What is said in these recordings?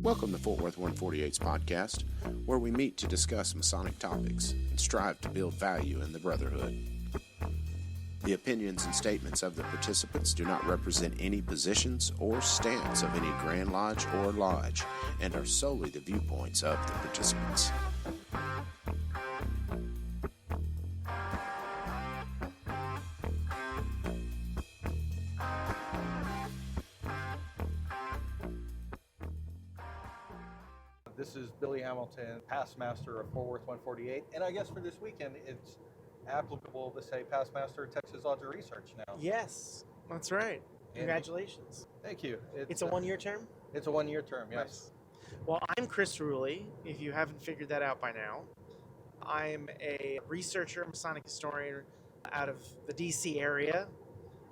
Welcome to Fort Worth 148's podcast, where we meet to discuss Masonic topics and strive to build value in the Brotherhood. The opinions and statements of the participants do not represent any positions or stance of any Grand Lodge or Lodge and are solely the viewpoints of the participants. This is Billy Hamilton, past master of Fort Worth 148, and I guess for this weekend it's applicable to say past master of Texas Lodge of Research now. Yes, that's right. Congratulations. Thank you. It's a one-year term? It's a one-year term, yes. Nice. Well, I'm Chris Ruli, if you haven't figured that out by now. I'm a researcher, Masonic historian out of the D.C. area.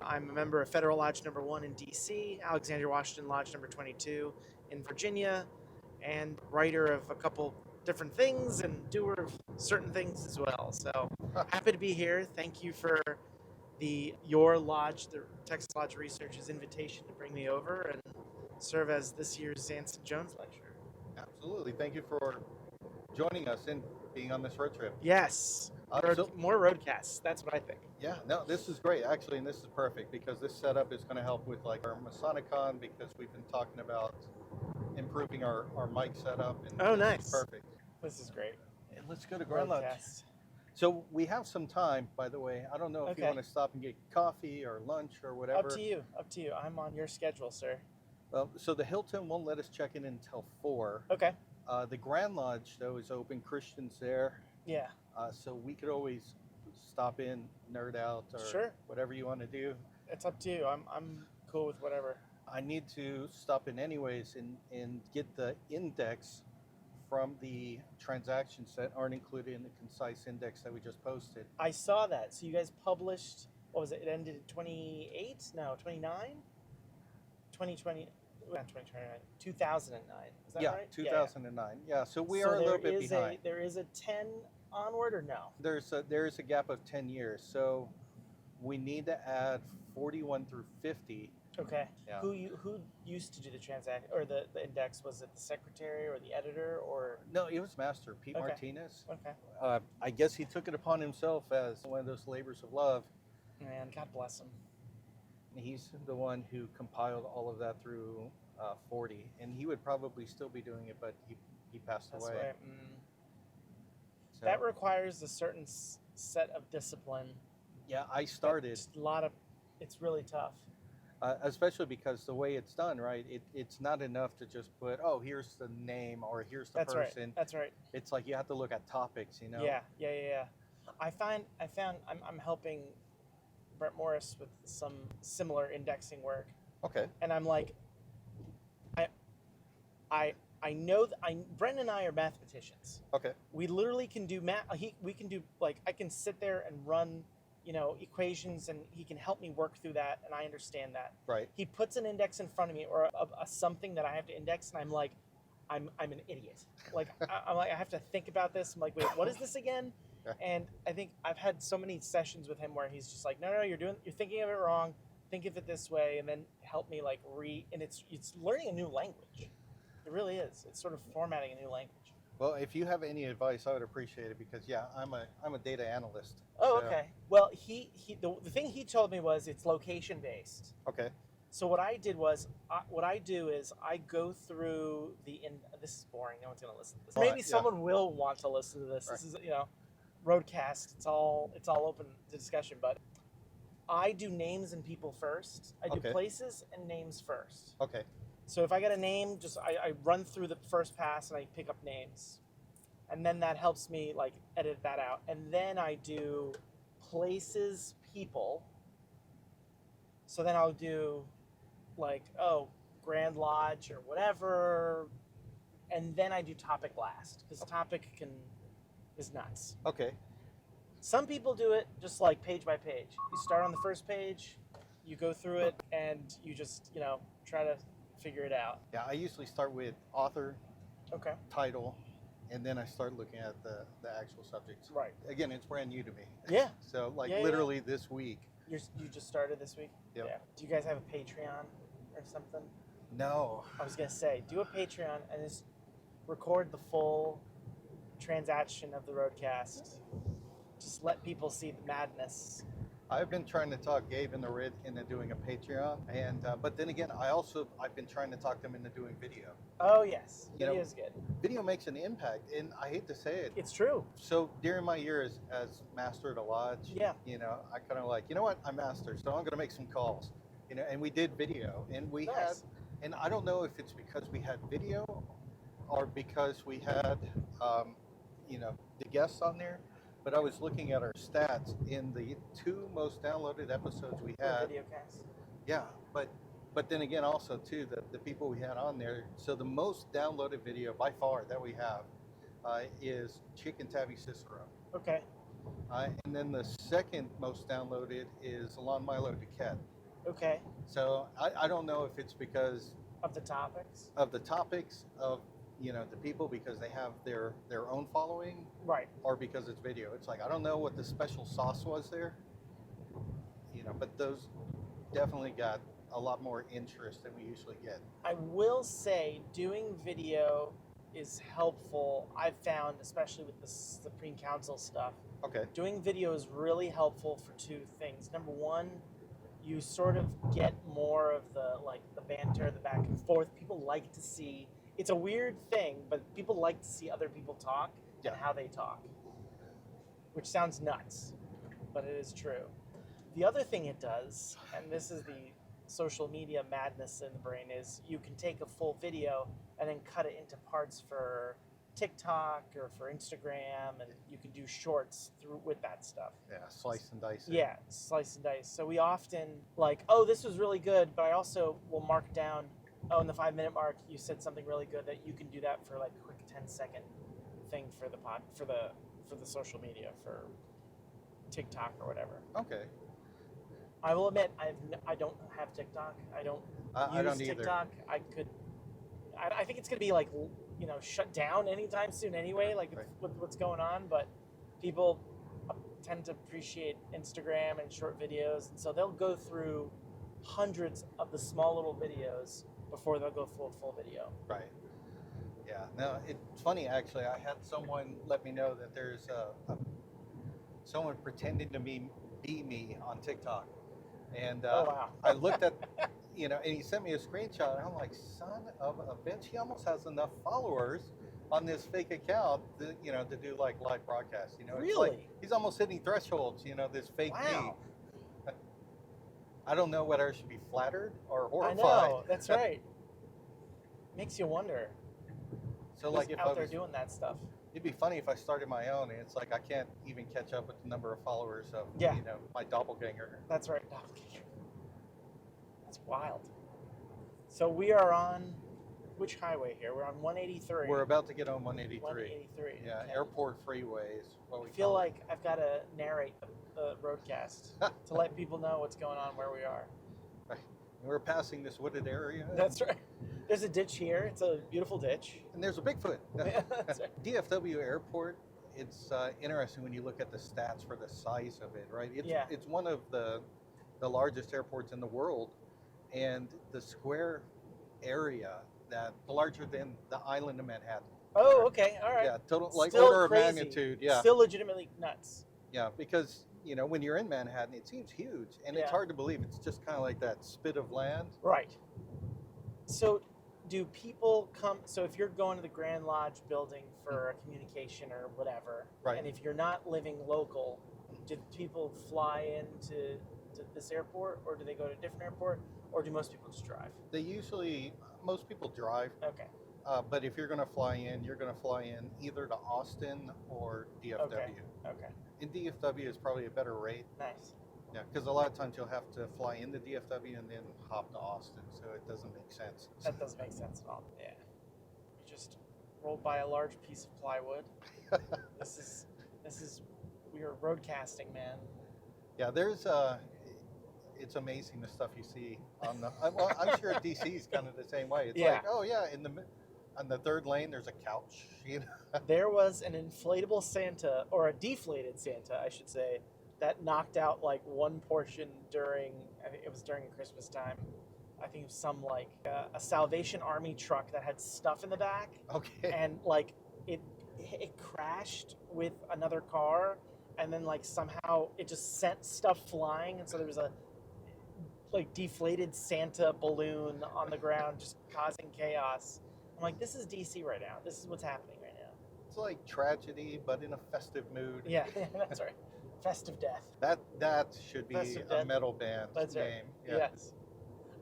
I'm a member of Federal Lodge number 1 in D.C., Alexander Washington Lodge number 22 in Virginia, and writer of a couple different things and doer of certain things as well. So happy to be here. Thank you for your lodge, the Texas Lodge of Research's invitation to bring me over and serve as this year's Anson Jones Lecturer. Absolutely. Thank you for joining us and being on this road trip. Yes. More roadcasts. That's what I think. Yeah, no, this is great actually, and this is perfect because this setup is going to help with like our Masonicon, because we've been talking about improving our mic setup. And oh, nice. Is perfect. This is great. And let's go to Grand Lodge. So we have some time, by the way. I don't know if you want to stop and get coffee or lunch or whatever. Up to you. I'm on your schedule, sir. Well, so the Hilton won't let us check in until 4. Okay. The Grand Lodge, though, is open. Christian's there. Yeah. So we could always stop in, nerd out, or whatever you want to do. It's up to you. I'm cool with whatever. I need to stop in anyways and get the index from the transactions that aren't included in the concise index that we just posted. I saw that. So you guys published, what was it? It ended in 28? No, 29? 2020, not 2029, 2009. Is that right? 2009. Yeah, so we are a little bit behind. There is a 10 onward or no? There is a gap of 10 years. So we need to add 41 through 50. Okay. Yeah. Who used to do the transaction or the index? Was it the secretary or the editor or? No, it was Master Pete Martinez. Okay. I guess he took it upon himself as one of those labors of love. Man, God bless him. He's the one who compiled all of that through 40, and he would probably still be doing it, but he passed away. Right. So. That requires a certain set of discipline. Yeah, I started. It's really tough. Especially because the way it's done, right? It's not enough to just put, oh, here's the name or here's the person. That's right. It's like you have to look at topics, you know? Yeah. I found I'm helping Brett Morris with some similar indexing work. Okay. And I'm like, I know Brent and I are mathematicians. Okay. We literally can do math. We can do I can sit there and run, equations, and he can help me work through that, and I understand that. Right. He puts an index in front of me or a something that I have to index, and I'm like, I'm an idiot. Like I have to think about this. I'm like, wait, what is this again? And I think I've had so many sessions with him where he's just like, no, you're thinking of it wrong. Think of it this way, and then help me and it's learning a new language. It really is. It's sort of formatting a new language. Well, if you have any advice, I would appreciate it because I'm a data analyst. Oh, so. Okay. Well, the thing he told me was it's location based. Okay. So what I did was I go through this is boring. No one's going to listen to this. Maybe someone will want to listen to this. Right. This is roadcast. It's all open to discussion. But I do names and people first. I do places and names first. Okay. So if I get a name, I run through the first pass and I pick up names. And then that helps me edit that out. And then I do places, people. So then I'll do Grand Lodge or whatever. And then I do topic last because topic is nuts. Okay. Some people do it just page by page. You start on the first page, you go through it, and you just, try to figure it out. Yeah, I usually start with author, title, and then I start looking at the actual subjects. Right. Again, it's brand new to me. Yeah. So literally this week. You just started this week? Yep. Yeah. Do you guys have a Patreon or something? No. I was gonna say, do a Patreon and just record the full transaction of the roadcast. Just let people see the madness. I've been trying to talk Gabe and the Red into doing a Patreon, and but then again, I've been trying to talk them into doing video. Oh yes, You know, video's good. Video makes an impact, and I hate to say it. It's true. So during my year as master at a lodge, Yeah. I kind of like, you know what, I'm master, so I'm going to make some calls, and we did video, and we had, Nice. and I don't know if it's because we had video or because we had, the guests on there, but I was looking at our stats in the 2 most downloaded episodes we had. Video cast. Yeah, but then again, also too, the people we had on there. So the most downloaded video by far that we have is Chick and Tabby Cicero, Okay. and then the second most downloaded is Alon Milo Duquette. Okay. So I don't know if it's because Of the topics. of the topics of the people because they have their own following, Right. or because it's video. It's like I don't know what the special sauce was there, but those definitely got a lot more interest than we usually get. I will say doing video is helpful. I've found, especially with the Supreme Council stuff, Okay. doing video is really helpful for 2 things. Number one, you sort of get more of the banter, the back and forth. People like to see. It's a weird thing, but people like to see other people talk Yeah. and how they talk, which sounds nuts, but it is true. The other thing it does, and this is the social media madness in the brain, is you can take a full video and then cut it into parts for TikTok or for Instagram, and you can do shorts through with that stuff. Yeah, slice and dice it. Yeah, slice and dice. So we often oh, this was really good, but I also will mark down, oh, in the 5-minute mark, you said something really good, that you can do that for like a quick 10-second thing for the social media, for TikTok or whatever. Okay. I will admit, I don't have TikTok. I don't I use don't either. TikTok. I think it's gonna be like shut down anytime soon anyway. Like Right. with what's going on, but people tend to appreciate Instagram and short videos, and so they'll go through hundreds of the small little videos before they'll go full video. Right. Yeah. No, it's funny actually. I had someone let me know that there's someone pretending to be me on TikTok, and Oh wow! I looked at, and he sent me a screenshot, and I'm like, son of a bitch, he almost has enough followers on this fake account, to do like live broadcasts. It's Really? like he's almost hitting thresholds. This fake Wow. me. I don't know whether I should be flattered or I horrified. know, that's right. Makes you wonder. So Who's like if I out there was, doing that stuff. it'd be funny if I started my own, and it's like I can't even catch up with the number of followers of Yeah. my doppelganger. That's right. That's wild. So we are on which highway here? We're on 183. We're about to get on 183. 183. Yeah, okay. Airport Freeway is what we I feel call like I've got to narrate the roadcast to let people know what's going on where we are. it. We're passing this wooded area. That's right. There's a ditch here. It's a beautiful ditch. And there's a Bigfoot. That's right. DFW Airport, it's interesting when you look at the stats for the size of it, right? It's one of the largest airports in the world, and the square area larger than the island of Manhattan. Oh, okay. All right. Yeah, total Still order crazy. of magnitude. Yeah, Still legitimately nuts. yeah, because when you're in Manhattan, it seems huge, and it's Yeah. hard to believe. It's just kind of like that spit of land. Right. So, do people come? So, if you're going to the Grand Lodge building for a communication or whatever, Right. and if you're not living local, do people fly into this airport, or do they go to a different airport, or do most people just drive? Most people drive, Okay. but if you're going to fly in, you're going to fly in either to Austin or DFW. Okay. In DFW is probably a better rate. Nice. Yeah, because a lot of times you'll have to fly into DFW and then hop to Austin, so it doesn't make sense. That doesn't make sense at all. Yeah. We just rolled by a large piece of plywood. This is we are roadcasting, man. Yeah, it's amazing the stuff you see on the. Well, I'm sure DC is kind of the same way. It's Yeah. like, oh yeah, on the third lane there's a couch. There was an inflatable Santa, or a deflated Santa, I should say, that knocked out like one portion I think it was during Christmas time. I think it was some like a Salvation Army truck that had stuff in the back, Okay. and like it crashed with another car, and then like somehow it just sent stuff flying, and so there was a like deflated Santa balloon on the ground, just causing chaos. I'm like, this is DC right now. This is what's happening right now. It's like tragedy, but in a festive mood. Yeah, that's right. Festive death. That should be Festive a death. metal band's That's right. name. Yeah. Yes.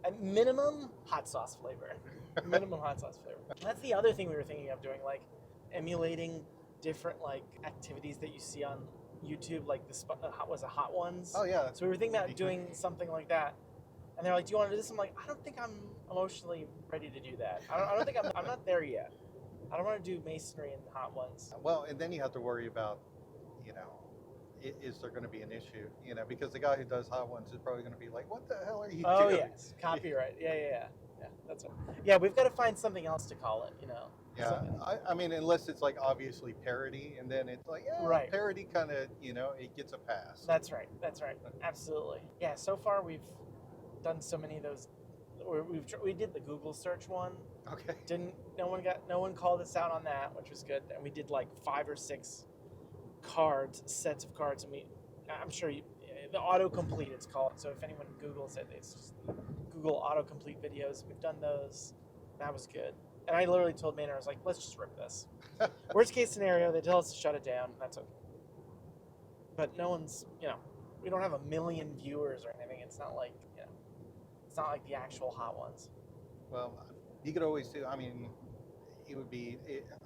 At minimum, hot sauce flavor. Minimum hot sauce flavor. That's the other thing we were thinking of doing, like emulating different like activities that you see on YouTube, like the Hot Ones. Oh yeah. So we were thinking about doing something like that. And they're like, "Do you want to do this?" I'm like, "I don't think I'm emotionally ready to do that. I don't think I'm not there yet. I don't want to do masonry and Hot Ones." Well, and then you have to worry about, is there going to be an issue? Because the guy who does Hot Ones is probably going to be like, "What the hell are you doing?" Oh yes, copyright. Yeah. That's right. Yeah, we've got to find something else to call it. Yeah, I mean, unless it's like obviously parody, and then it's like, yeah, Right. parody kind of, it gets a pass. That's right. Absolutely. Yeah. So far, we've done so many of those. We did the Google search one. Okay. No one called us out on that, which was good. And we did like 5 or 6 sets of cards, and I'm sure the autocomplete it's called. So if anyone Googles it, it's just Google autocomplete videos. We've done those. That was good. And I literally told Maynard, I was like, let's just rip this. Worst case scenario, they tell us to shut it down. That's okay. But no one's, we don't have 1 million viewers or anything. It's not like, it's not like the actual Hot Ones. Well, you could always do, I mean,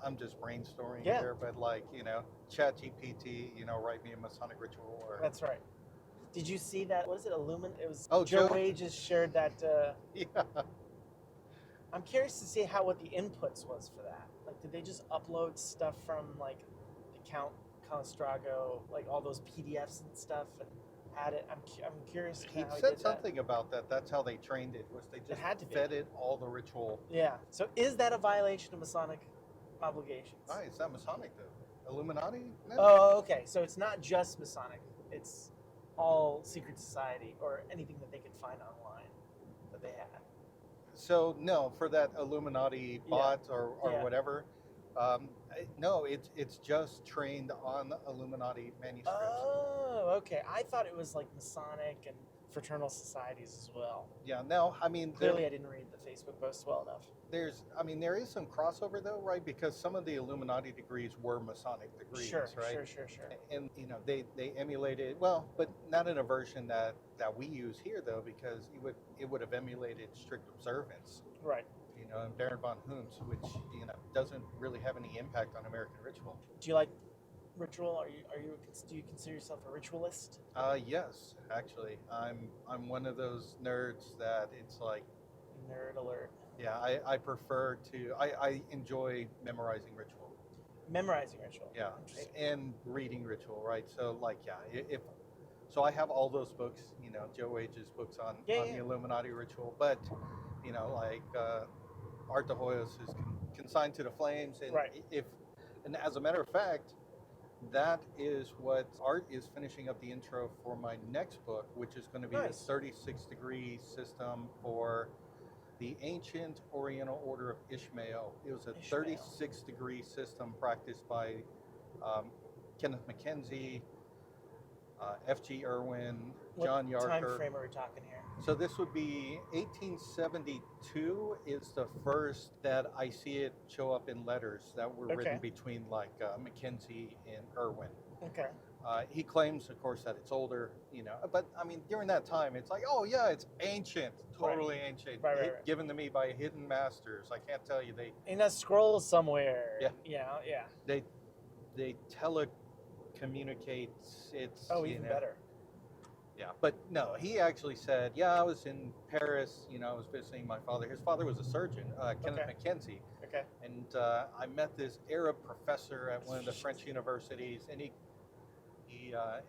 I'm just brainstorming Yeah. here, but like, ChatGPT, write me a Masonic ritual. That's right. Did you see that? What is it? It was Joe Joe Ages shared that. Yeah. I'm curious to see what the inputs was for that. Like, did they just upload stuff from like the Count Calistrago, like all those PDFs and stuff, and add it? I'm curious. He how said did something that. about that. That's how they trained it, was they just had to be. fed it all the ritual. Yeah. So is that a violation of Masonic obligations? Oh, it's not Masonic though. Illuminati? No. Oh, okay. So it's not just Masonic. It's all secret society or anything that they could find online that they had. So no, for that Illuminati bot or Yeah. whatever, no, it's just trained on Illuminati manuscripts. Oh, okay. I thought it was like Masonic and fraternal societies as well. Yeah, no, I mean, Clearly, I didn't read the Facebook post well enough. there is some crossover though, right? Because some of the Illuminati degrees were Masonic degrees, Sure. right? Sure. And they emulated, well, but not in a version that we use here though, because it would have emulated strict observance, Right. and Baron von Hunt's, which doesn't really have any impact on American ritual. Do you like ritual? Do you consider yourself a ritualist? Yes, actually, I'm one of those nerds that it's like, Nerd alert. yeah, I prefer to, I enjoy memorizing ritual. Memorizing ritual. Yeah, Interesting. and reading ritual, right? So like, yeah, so I have all those books, Joe Age's books on the Illuminati ritual, but like Art de Hoyos is consigned to the flames, and Right. and as a matter of fact, that is what Art is finishing up the intro for my next book, which is going to be Nice. the 36-degree system for the Ancient Oriental Order of Ishmael. It was a Ishmael. 36-degree system practiced by Kenneth Mackenzie, F.G. Irwin, John What time Yarker. frame are we talking here? So this would be 1872 is the first that I see it show up in letters that were written Okay. between like Mackenzie and Irwin. Okay. He claims, of course, that it's older, but I mean, during that time, it's like, oh yeah, it's ancient, totally ancient, Right. given to me by hidden masters. I can't tell you, In a scroll somewhere. Yeah. Yeah. they telecommunicate. It's Even better. Yeah, but no, he actually said, yeah, I was in Paris, I was visiting my father. His father was a surgeon, Kenneth Okay. Mackenzie. Okay. And I met this Arab professor at one of the French universities, and he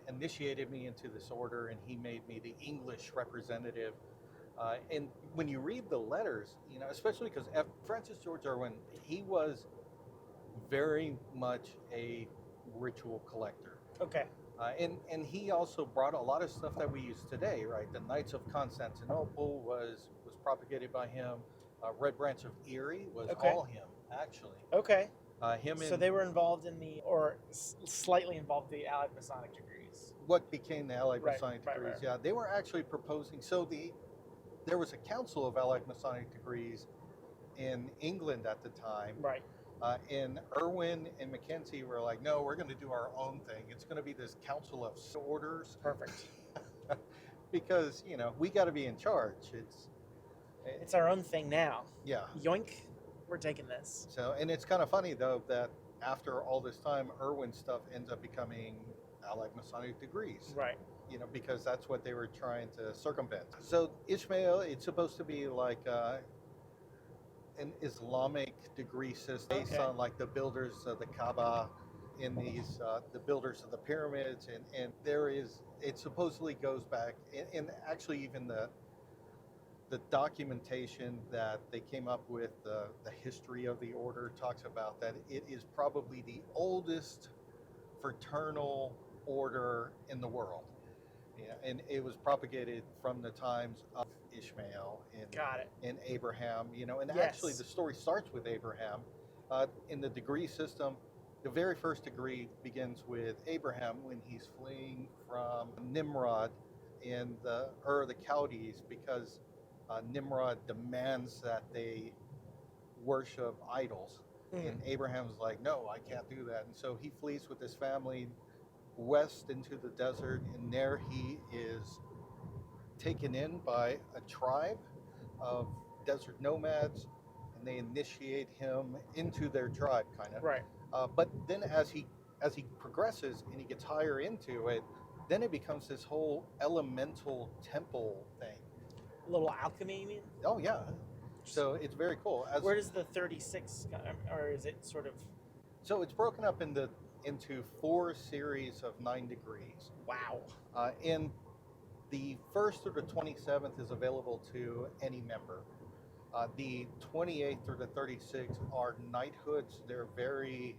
initiated me into this order, and he made me the English representative. And when you read the letters, especially because Francis George Irwin, he was very much a ritual collector. Okay. And he also brought a lot of stuff that we use today, right? The Knights of Constantinople was propagated by him. Red Branch of Erie was Okay. all him, actually. Okay. So they were involved in slightly involved in the Allied Masonic degrees. What became the Allied Right, Masonic right, degrees? right. Yeah, they were actually proposing. So there was a council of Allied Masonic degrees in England at the time. Right. And Irwin and Mackenzie were like, no, we're going to do our own thing. It's going to be this council of orders. Perfect. Because, we got to be in charge. It's our own thing now. Yeah. Yoink, we're taking this. So, and it's kind of funny, though, that after all this time, Irwin's stuff ends up becoming Allied Masonic degrees. Right. Because that's what they were trying to circumvent. So Ishmael, it's supposed to be like an Islamic degree system based on like the builders of the Kaaba and the builders of the pyramids. And it supposedly goes back, and actually even the documentation that they came up with, the history of the order talks about that it is probably the oldest fraternal order in the world. Yeah, and it was propagated from the times of Ishmael and Abraham, and actually the story starts with Abraham. In the degree system, the very first degree begins with Abraham when he's fleeing from Nimrod and the Chaldees, because Nimrod demands that they worship idols. And Abraham's like, no, I can't do that. And so he flees with his family west into the desert, and there he is taken in by a tribe of desert nomads, and they initiate him into their tribe, kind of. Right. But then as he progresses and he gets higher into it, then it becomes this whole elemental temple thing. A little alchemy, you mean? Oh yeah. So it's very cool. Where does the 36, or is it sort of? So it's broken up into 4 series of 9 degrees. Wow. And the 1st through the 27th is available to any member. The 28th through the 36th are knighthoods. They're very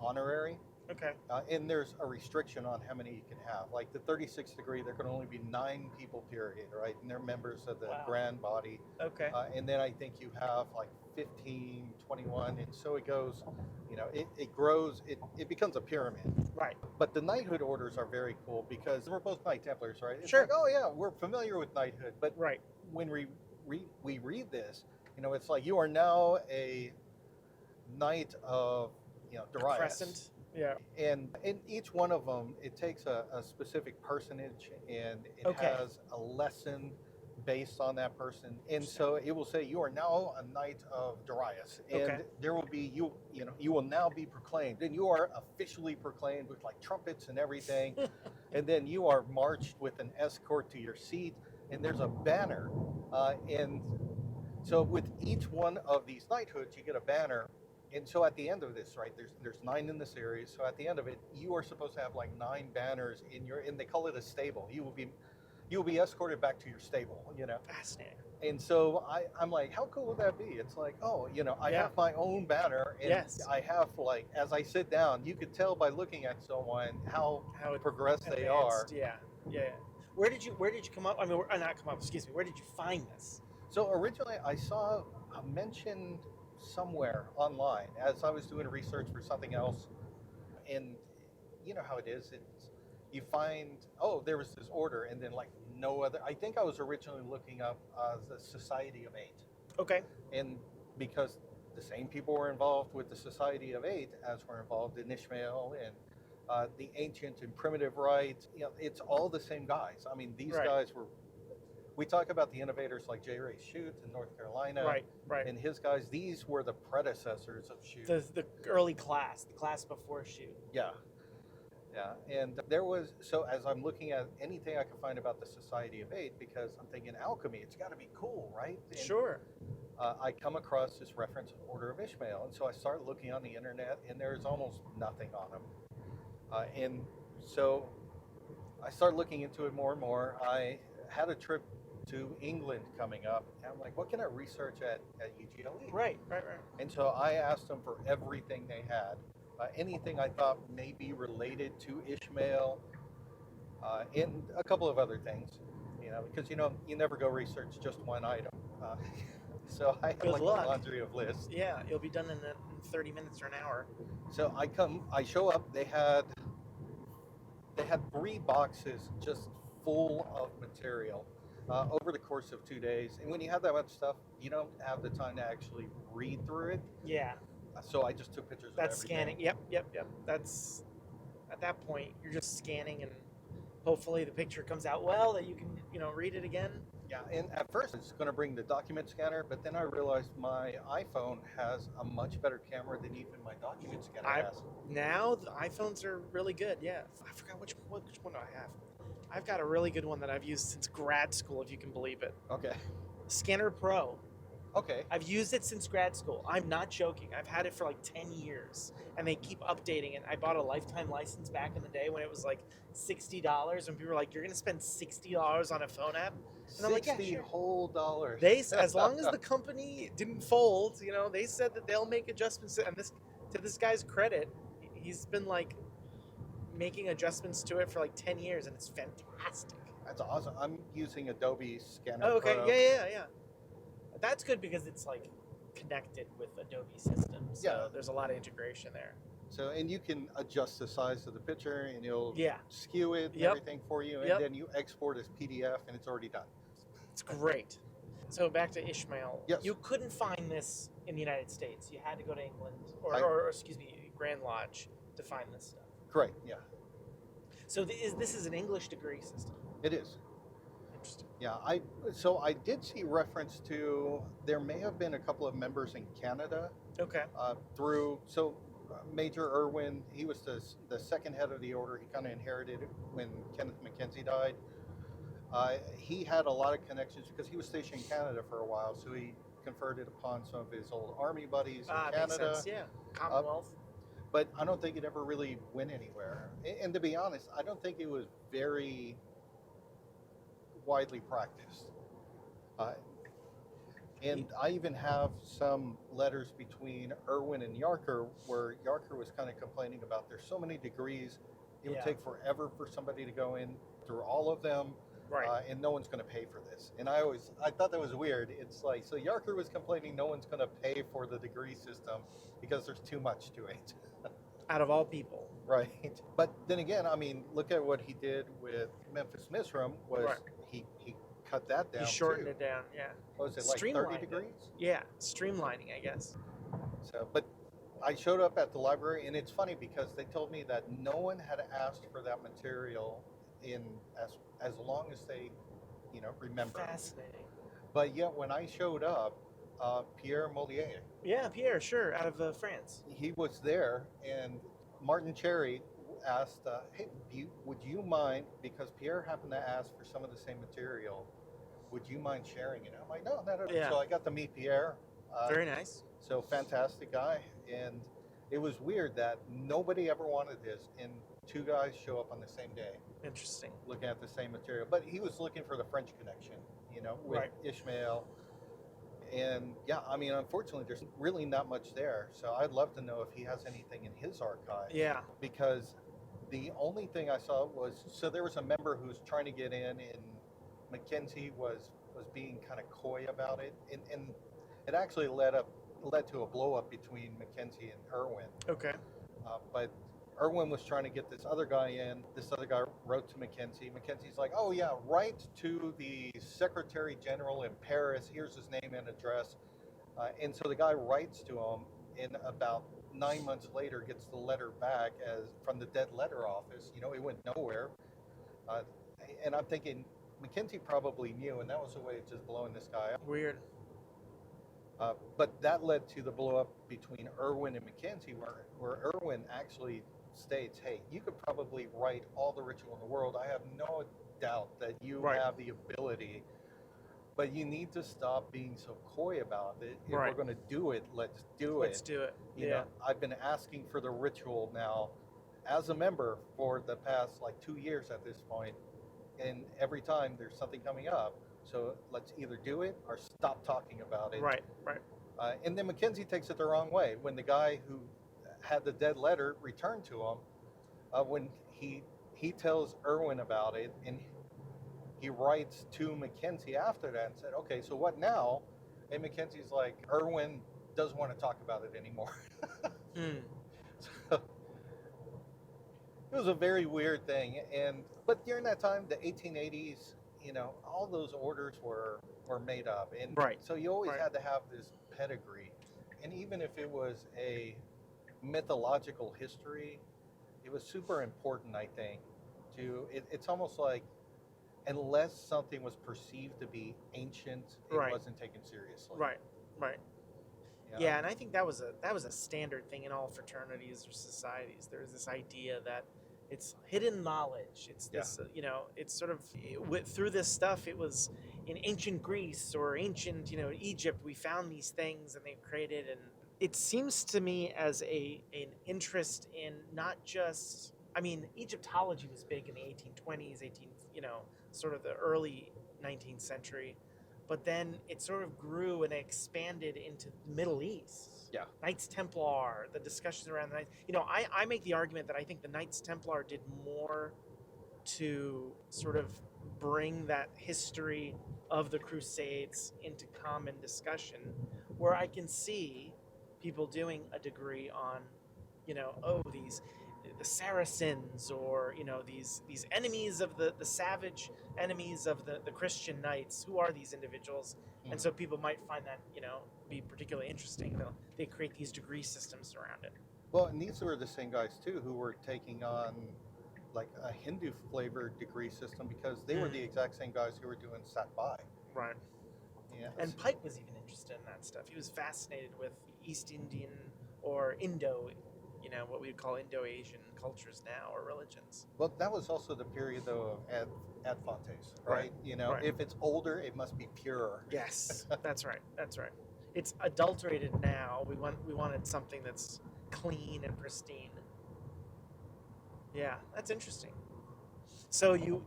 honorary. Okay. And there's a restriction on how many you can have. Like the 36th degree, there can only be 9 people, period, right? And they're members of the grand body. Okay. And then I think you have like 15, 21, and so it goes, it grows, it becomes a pyramid. Right. But the knighthood orders are very cool because we're both Knight Templars, right? It's Sure. like, oh yeah, we're familiar with knighthood. But right. when we read this, it's like you are now a knight of, Darius. Crescent. Yeah. And in each one of them, it takes a specific personage, and it has a lesson based on that person. And so it will say, you are now a knight of Darius. And there will be, you will now be proclaimed. And you are officially proclaimed with like trumpets and everything. And then you are marched with an escort to your seat. And there's a banner. And so with each one of these knighthoods, you get a banner. And so at the end of this, right, there's 9 in the series. So at the end of it, you are supposed to have like 9 banners and they call it a stable. You will be escorted back to your stable, Fascinating. And so I'm like, how cool would that be? It's like, I have my own banner, and I have, like, as I sit down, you could tell by looking at someone how progressed they are. Yeah. Where did you come up? I mean, not come up. Excuse me. Where did you find this? So originally, I saw mentioned somewhere online as I was doing research for something else, and you know how it is. You find, there was this order, and then like no other. I think I was originally looking up the Society of 8. Okay. And because the same people were involved with the Society of 8 as were involved in Ishmael and the ancient and primitive rites, it's all the same guys. I mean, these guys were. We talk about the innovators like J. Ray Shute in North Carolina, right, and his guys. These were the predecessors of Shute. The early class, the class before Shute. Yeah. And there was, so as I'm looking at anything I can find about the Society of 8, because I'm thinking alchemy, it's got to be cool, right? And, sure. I come across this reference of Order of Ishmael, and so I start looking on the internet, and there's almost nothing on them. And so I start looking into it more and more. I had a trip to England coming up, and I'm like, what can I research at UGLE? Right. And so I asked them for everything they had. Anything I thought may be related to Ishmael, and a couple of other things. because you never go research just one item. So I have Good like luck. a laundry of lists. Yeah, you'll be done in 30 minutes or an hour. So I show up. They had 3 boxes just full of material over the course of 2 days. And when you have that much stuff, you don't have the time to actually read through it. Yeah. So I just took pictures of That's everything. scanning. Yep. That's at that point you're just scanning, and hopefully the picture comes out well that you can read it again. Yeah, and at first it's going to bring the document scanner, but then I realized my iPhone has a much better camera than even my document scanner has. Now the iPhones are really good. Yeah, I forgot which one do I have. I've got a really good one that I've used since grad school, if you can believe it. Okay. Scanner Pro. Okay. I've used it since grad school. I'm not joking. I've had it for like 10 years, and they keep updating it. I bought a lifetime license back in the day when it was like $60, and people were like, "You're gonna spend $60 on a phone app?" And I'm like, "Yeah, sure." whole dollars. As long as the company didn't fold, they said that they'll make adjustments. And to this guy's credit, he's been like making adjustments to it for like 10 years, and it's fantastic. That's awesome. I'm using Adobe Scanner Oh, okay. Pro. Yeah. That's good because it's like connected with Adobe systems. So Yeah. there's a lot of integration there. So, and you can adjust the size of the picture, and it'll Yeah. skew it and Yep. everything for you, and Yep. then you export as PDF, and it's already done. It's great. So back to Ishmael. Yes. You couldn't find this in the United States. You had to go to England or excuse me, Grand Lodge to find this stuff. Correct. Yeah, So this is an English degree system. it is. Interesting. Yeah, I did see reference to there may have been a couple of members in Canada Okay. through Major Irwin. He was the second head of the order. He kind of inherited it when Kenneth Mackenzie died. He had a lot of connections because he was stationed in Canada for a while, so he conferred it upon some of his old army buddies in Makes Canada. sense. Yeah. Commonwealth. But I don't think it ever really went anywhere. And to be honest, I don't think it was very widely practiced. And I even have some letters between Irwin and Yarker where Yarker was kind of complaining about there's so many degrees, it would take forever for somebody to go in through all of them, Right. and no one's going to pay for this. And I thought that was weird. It's like, so Yarker was complaining no one's going to pay for the degree system because there's too much to it. Out of all people. Right. But then again, I mean, look at what he did with Memphis Misram was Right. he cut that down. You shortened too. it down. Yeah. What was it, like 30 Streamlined it. degrees? Yeah. Streamlining, I guess. So, but I showed up at the library, and it's funny because they told me that no one had asked for that material in as long as they, remember. Fascinating. But yet, when I showed up, Pierre Molière, Yeah, Pierre, sure, out of France. he was there, and Martin Cherry asked, "Hey, would you mind?" Because Pierre happened to ask for some of the same material. Would you mind sharing it? I'm like, no, not at all. Yeah. So I got to meet Pierre. Very nice. So fantastic guy, and it was weird that nobody ever wanted this, and 2 guys show up on the same day Interesting. looking at the same material. But he was looking for the French connection, with Right. Ishmael. And yeah, I mean, unfortunately, there's really not much there. So I'd love to know if he has anything in his archive. Yeah. Because the only thing I saw was, so there was a member who was trying to get in, and Mackenzie was being kind of coy about it, and it actually led to a blow up between Mackenzie and Irwin. Okay. But Irwin was trying to get this other guy in. This other guy wrote to Mackenzie. Mackenzie's like, "Oh yeah, write to the Secretary General in Paris. Here's his name and address." And so the guy writes to him, and about 9 months later gets the letter back from the dead letter office. It went nowhere. And I'm thinking, Mackenzie probably knew, and that was a way of just blowing this guy up. Weird. But that led to the blow up between Irwin and Mackenzie, where Irwin actually states, "Hey, you could probably write all the ritual in the world. I have no doubt that you Right. have the ability, but you need to stop being so coy about it. If Right. we're going to do it, let's do Let's it. do it. You Yeah. know, I've been asking for the ritual now as a member for the past 2 years at this point, and every time there's something coming up. So let's either do it or stop talking about it." Right. And then Mackenzie takes it the wrong way. When the guy who had the dead letter returned to him, when he tells Irwin about it, and he writes to Mackenzie after that and said, okay, so what now? And Mackenzie's like, Irwin doesn't want to talk about it anymore. So it was a very weird thing. But during that time, the 1880s, all those orders were made up. And right. So you always had to have this pedigree. And even if it was a mythological history, it was super important, I think, it's almost like, unless something was perceived to be ancient, it wasn't taken seriously. Right. Yeah, and I think that was a standard thing in all fraternities or societies. There was this idea that it's hidden knowledge. It's this, it's sort of through this stuff. It was in ancient Greece or ancient, Egypt. We found these things and they created, and it seems to me as an interest in not just. I mean, Egyptology was big in the 1820s, sort of the early 19th century, but then it sort of grew and expanded into the Middle East. Yeah. Knights Templar, the discussions around the Knights. I make the argument that I think the Knights Templar did more to sort of bring that history of the Crusades into common discussion, where I can see people doing a degree on, the Saracens, or these enemies of the savage enemies of the Christian knights. Who are these individuals? And so people might find that be particularly interesting. They create these degree systems around it. Well, and these were the same guys too who were taking on like a Hindu flavored degree system, because they were the exact same guys who were doing Satbai. Right. Yeah. And Pike was even interested in that stuff. He was fascinated with East Indian or Indo, what we would call Indo-Asian cultures now, or religions. Well, that was also the period, though, of ad fontes, right? If it's older, it must be purer. Yes, that's right. It's adulterated now. We wanted something that's clean and pristine. Yeah, that's interesting. So you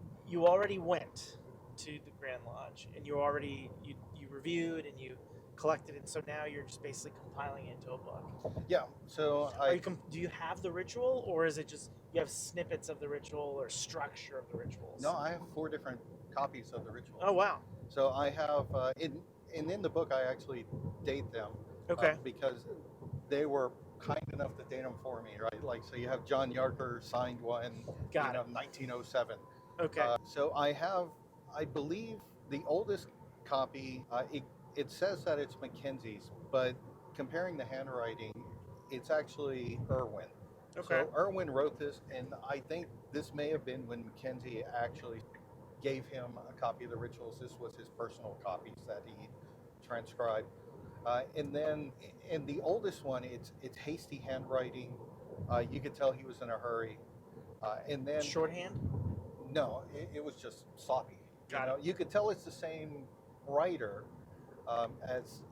already went to the Grand Lodge, and you reviewed and you collected, and so now you're just basically compiling it into a book. Yeah. So do you have the ritual, or is it just you have snippets of the ritual or structure of the rituals? No, I have 4 different copies of the ritual. Oh wow. So I have in the book I actually date them. Okay. Because they were kind enough to date them for me, right? Like, so you have John Yarker signed one, 1907. Okay. So I believe the oldest copy. It says that it's Mackenzie's, but comparing the handwriting, it's actually Irwin. Okay. So Irwin wrote this, and I think this may have been when Mackenzie actually gave him a copy of the rituals. This was his personal copies that he transcribed. And then in the oldest one, it's hasty handwriting. You could tell he was in a hurry. And then shorthand? No, it was just sloppy. Got it. You could tell it's the same writer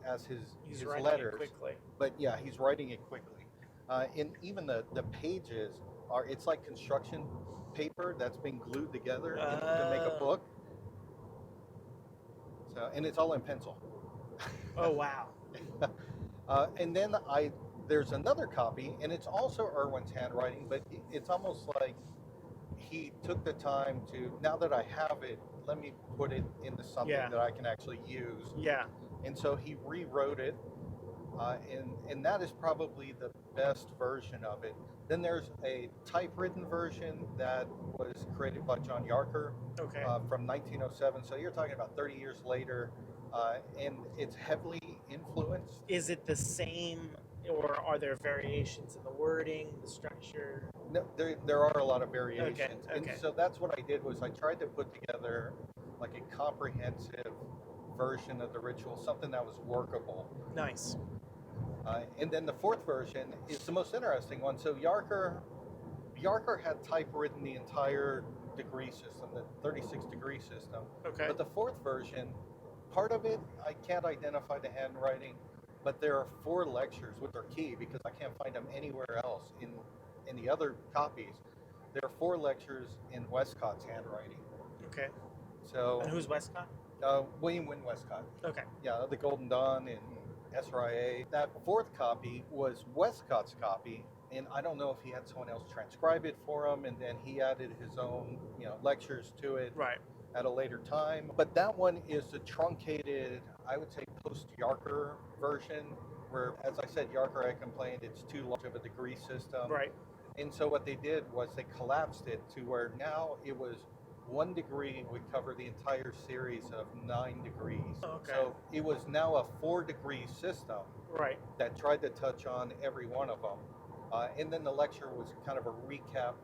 as his writing letters. it quickly. But yeah, he's writing it quickly. And even the pages it's like construction paper that's been glued together to make a book. So, and it's all in pencil. Oh wow. And then there's another copy, and it's also Irwin's handwriting, but it's almost like he took the time to, now that I have it, let me put it into something that I can actually use. Yeah. And so he rewrote it, and that is probably the best version of it. Then there's a typewritten version that was created by John Yarker from 1907. So you're talking about 30 years later, and it's heavily influenced. Is it the same, or are there variations in the wording, the structure? No, there are a lot of variations. Okay. And so that's what I did, was I tried to put together like a comprehensive version of the ritual, something that was workable. Nice. And then the 4th version is the most interesting one. So Yarker had typewritten the entire degree system, the 36 degree system. Okay. But the 4th version, part of it, I can't identify the handwriting, but there are 4 lectures, which are key because I can't find them anywhere else in the other copies. There are 4 lectures in Westcott's handwriting. Okay. So. And who's Westcott? William Wynne Westcott. Okay. Yeah, the Golden Dawn and SRIA. That 4th copy was Westcott's copy, and I don't know if he had someone else transcribe it for him, and then he added his own, lectures to it Right. at a later time. But that one is the truncated, I would say, post-Yarker version, where, as I said, Yarker had complained it's too large of a degree system. Right. And so what they did was they collapsed it to where now it was 1 degree would cover the entire series of 9 degrees. Okay. So it was now a 4-degree system Right. that tried to touch on every one of them. And then the lecture was kind of a recap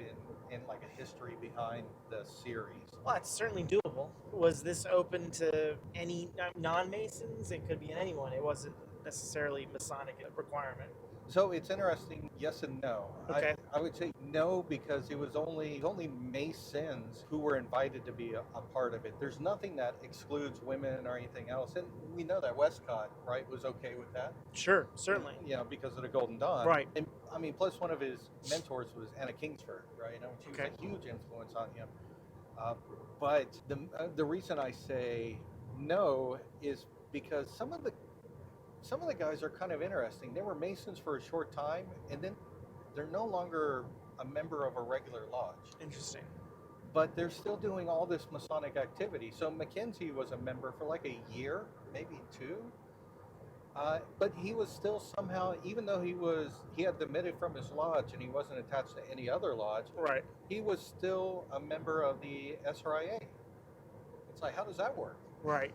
in like a history behind the series. Well, it's certainly doable. Was this open to any non-Masons? It could be anyone. It wasn't necessarily Masonic requirement. So it's interesting, yes and no. Okay. I would say no, because it was only Masons who were invited to be a part of it. There's nothing that excludes women or anything else. And we know that Westcott, right, was okay with that. Sure, certainly. Because of the Golden Dawn. Right. And I mean, plus one of his mentors was Anna Kingsford, right? She was Okay. a huge influence on him. But the reason I say no is because some of the guys are kind of interesting. They were Masons for a short time, and then they're no longer a member of a regular lodge. Interesting. But they're still doing all this Masonic activity. So Mackenzie was a member for like a year, maybe 2. But he was still somehow, even though he had demitted from his lodge and he wasn't attached to any other lodge, Right. he was still a member of the SRIA. It's like, how does that work? Right.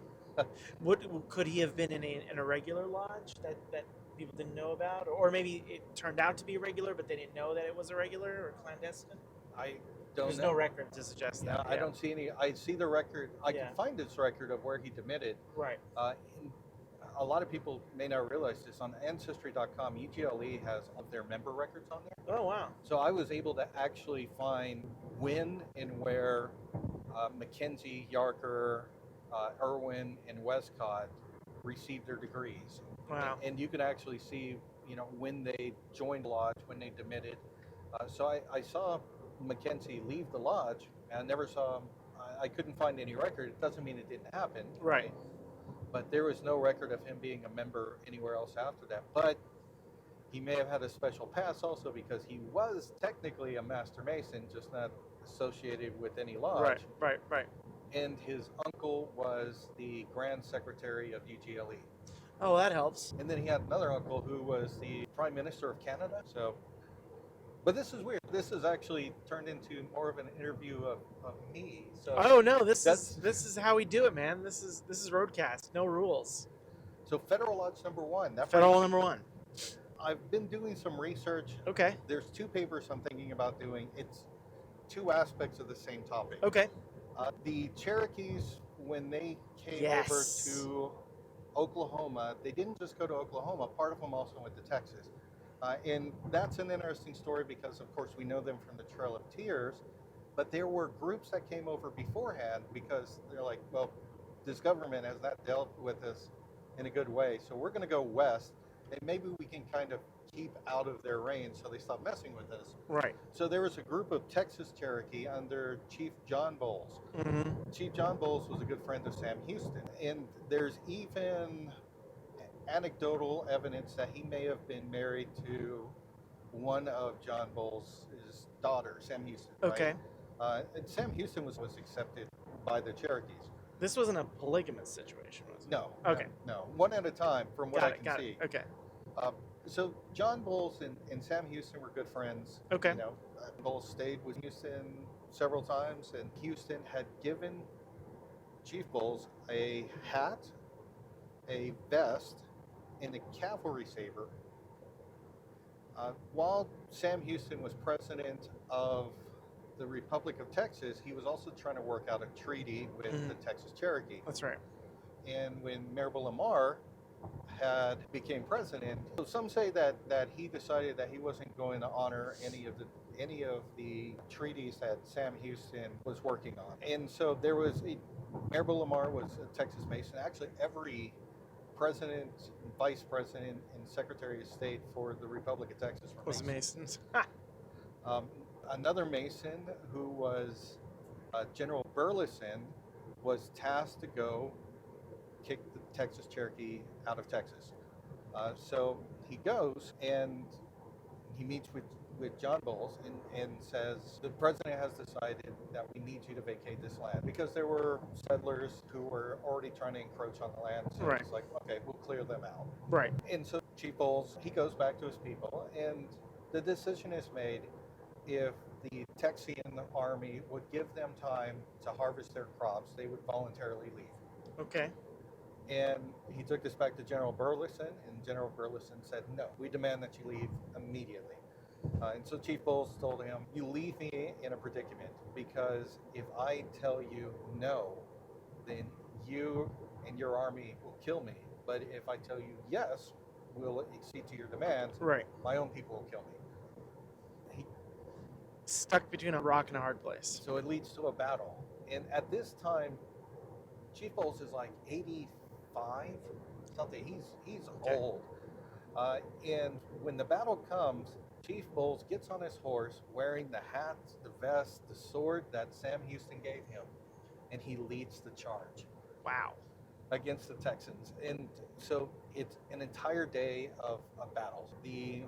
Could he have been in a regular lodge that people didn't know about, or maybe it turned out to be regular, but they didn't know that it was irregular or clandestine? I don't There's know. no record to suggest that. I don't see any. I see the record. I Yeah. can find this record of where he demitted. Right. A lot of people may not realize this. On Ancestry.com, UGLE has all of their member records on there. Oh wow. So I was able to actually find when and where Mackenzie, Yarker, Irwin, and Westcott received their degrees. Wow. And you can actually see, when they joined the lodge, when they demitted. So I saw Mackenzie leave the lodge, and I never saw him. I couldn't find any record. It doesn't mean it didn't happen. Right. But there was no record of him being a member anywhere else after that. But he may have had a special pass also, because he was technically a Master Mason, just not associated with any lodge. Right. And his uncle was the Grand Secretary of UGLE. Oh, that helps. And then he had another uncle who was the Prime Minister of Canada. So, but this is weird. This has actually turned into more of an interview of me. So Oh no, this is how we do it, man. This is Roadcast. No rules. So Federal Lodge number 1. Federal number 1. I've been doing some research. Okay. There's 2 papers I'm thinking about doing. It's 2 aspects of the same topic. Okay. The Cherokees, when they came Yes. over to Oklahoma, they didn't just go to Oklahoma. Part of them also went to Texas. And that's an interesting story because, of course, we know them from the Trail of Tears. But there were groups that came over beforehand because they're like, well, this government has not dealt with us in a good way. So we're going to go west, and maybe we can kind of keep out of their range so they stop messing with us. Right. So there was a group of Texas Cherokee under Chief John Bowles. Mm-hmm. Chief John Bowles was a good friend of Sam Houston. And there's even anecdotal evidence that he may have been married to one of John Bowles' daughter, Sam Houston. Okay. Right? And Sam Houston was accepted by the Cherokees. This wasn't a polygamous situation, was it? No. Okay. No. One at a time, from what I can see. Okay. So John Bowles and Sam Houston were good friends. Okay. Bowles stayed with Houston several times, and Houston had given Chief Bowles a hat, a vest, and a cavalry saber. While Sam Houston was president of the Republic of Texas, he was also trying to work out a treaty with the Texas Cherokee. That's right. And when Marable Lamar became president, so some say that he decided that he wasn't going to honor any of the treaties that Sam Houston was working on. And so there was Marable Lamar was a Texas Mason. Actually, every president, vice president, and secretary of state for the Republic of Texas were Was Masons. Masons. Another Mason, who was General Burleson, was tasked to go kick the Texas Cherokee out of Texas. So he goes and he meets with with John Bowles and says, the president has decided that we need you to vacate this land because there were settlers who were already trying to encroach on the land. So Right. it's like, okay, we'll clear them out. Right. And so Chief Bowles, he goes back to his people, and the decision is made if the Texian army would give them time to harvest their crops, they would voluntarily leave. Okay. And he took this back to General Burleson, and General Burleson said, no, we demand that you leave immediately. And so Chief Bowles told him, you leave me in a predicament, because if I tell you no, then you and your army will kill me. But if I tell you yes, we'll accede to your demands, Right. my own people will kill me. Stuck between a rock and a hard place. So it leads to a battle. And at this time, Chief Bowles is like 85, something. He's Okay. old. And when the battle comes, Chief Bowles gets on his horse wearing the hat, the vest, the sword that Sam Houston gave him, and he leads the charge Wow. against the Texans. And so it's an entire day of battles. The